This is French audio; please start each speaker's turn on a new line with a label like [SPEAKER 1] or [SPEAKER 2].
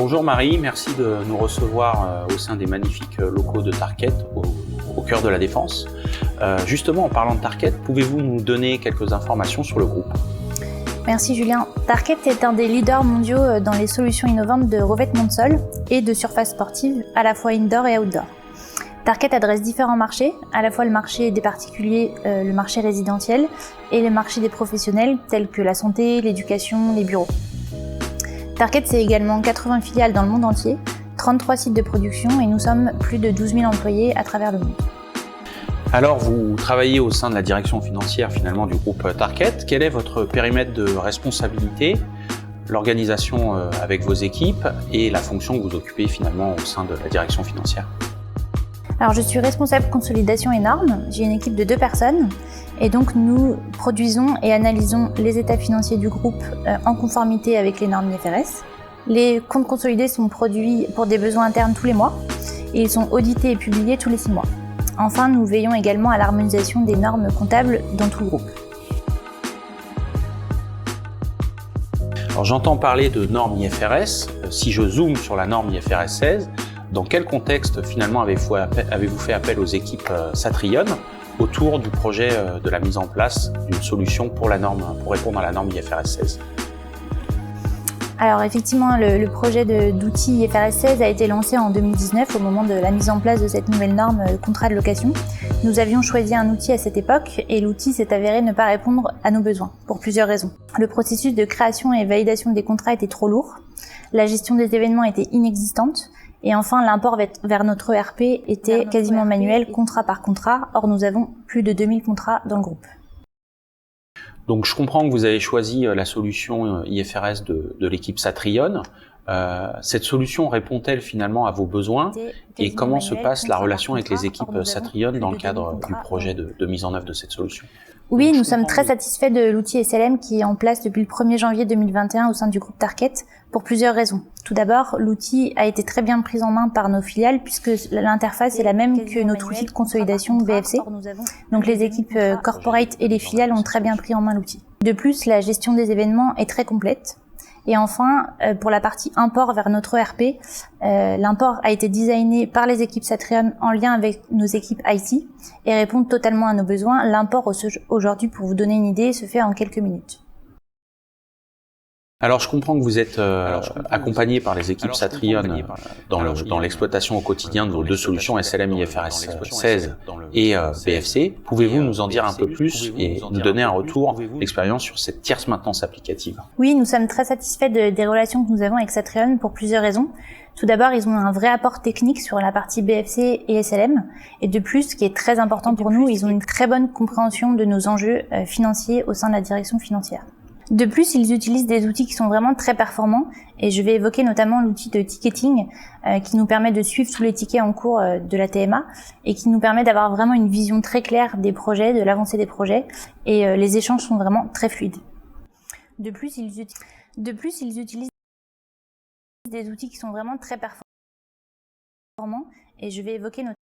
[SPEAKER 1] Bonjour Marie, merci de nous recevoir au sein des magnifiques locaux de Tarkett, au cœur de la Défense. Justement, en parlant de Tarkett, pouvez-vous nous donner quelques informations sur le groupe ?
[SPEAKER 2] Merci Julien. Tarkett est un des leaders mondiaux dans les solutions innovantes de revêtement de sol et de surface sportive, à la fois indoor et outdoor. Tarkett adresse différents marchés, à la fois le marché des particuliers, le marché résidentiel et le marché des professionnels tels que la santé, l'éducation, les bureaux. Tarkett, c'est également 80 filiales dans le monde entier, 33 sites de production et nous sommes plus de 12 000 employés à travers le monde.
[SPEAKER 1] Alors, vous travaillez au sein de la direction financière finalement du groupe Tarkett. Quel est votre périmètre de responsabilité, l'organisation avec vos équipes et la fonction que vous occupez finalement au sein de la direction financière ?
[SPEAKER 2] Alors, je suis responsable consolidation et normes. J'ai une équipe de 2 personnes et donc nous produisons et analysons les états financiers du groupe en conformité avec les normes IFRS. Les comptes consolidés sont produits pour des besoins internes tous les mois et ils sont audités et publiés tous les 6 mois. Enfin, nous veillons également à l'harmonisation des normes comptables dans tout le groupe.
[SPEAKER 1] Alors, j'entends parler de normes IFRS. Si je zoome sur la norme IFRS 16, dans quel contexte finalement avez-vous fait appel aux équipes Satrion autour du projet de la mise en place d'une solution pour répondre à la norme IFRS 16 ?
[SPEAKER 2] Alors effectivement, le projet d'outil IFRS 16 a été lancé en 2019 au moment de la mise en place de cette nouvelle norme contrat de location. Nous avions choisi un outil à cette époque et l'outil s'est avéré ne pas répondre à nos besoins pour plusieurs raisons. Le processus de création et validation des contrats était trop lourd, la gestion des événements était inexistante et enfin l'import vers notre ERP était quasiment manuel, contrat par contrat. Or nous avons plus de 2000 contrats dans le groupe.
[SPEAKER 1] Donc je comprends que vous avez choisi la solution IFRS de l'équipe Satrion. Cette solution répond-elle finalement à vos besoins et comment se passe la relation avec les équipes Satrion dans le cadre du projet de mise en œuvre de cette solution ?
[SPEAKER 2] Oui, nous sommes très satisfaits de l'outil SLM qui est en place depuis le 1er janvier 2021 au sein du groupe Tarkett pour plusieurs raisons. Tout d'abord, l'outil a été très bien pris en main par nos filiales puisque l'interface est la même que notre outil de consolidation BFC. Donc les équipes corporate et les filiales ont très bien pris en main l'outil. De plus, la gestion des événements est très complète. Et enfin, pour la partie import vers notre ERP, l'import a été designé par les équipes Satrion en lien avec nos équipes IT et répond totalement à nos besoins. L'import aujourd'hui, pour vous donner une idée, se fait en quelques minutes.
[SPEAKER 1] Alors je comprends que vous êtes accompagné par les équipes Satrion dans l'exploitation au quotidien de vos 2 solutions SLM IFRS 16 et BFC. Pouvez-vous nous en dire un peu plus et nous donner un retour d'expérience sur cette tierce maintenance applicative ?
[SPEAKER 2] Oui, nous sommes très satisfaits des relations que nous avons avec Satrion pour plusieurs raisons. Tout d'abord, ils ont un vrai apport technique sur la partie BFC et SLM. Et de plus, ce qui est très important pour nous, ils ont une très bonne compréhension de nos enjeux financiers au sein de la direction financière. De plus, ils utilisent des outils qui sont vraiment très performants et je vais évoquer notamment l'outil de ticketing qui nous permet de suivre tous les tickets en cours de la TMA et qui nous permet d'avoir vraiment une vision très claire des projets, de l'avancée des projets et les échanges sont vraiment très fluides. De plus, ils utilisent des outils qui sont vraiment très performants et je vais évoquer notamment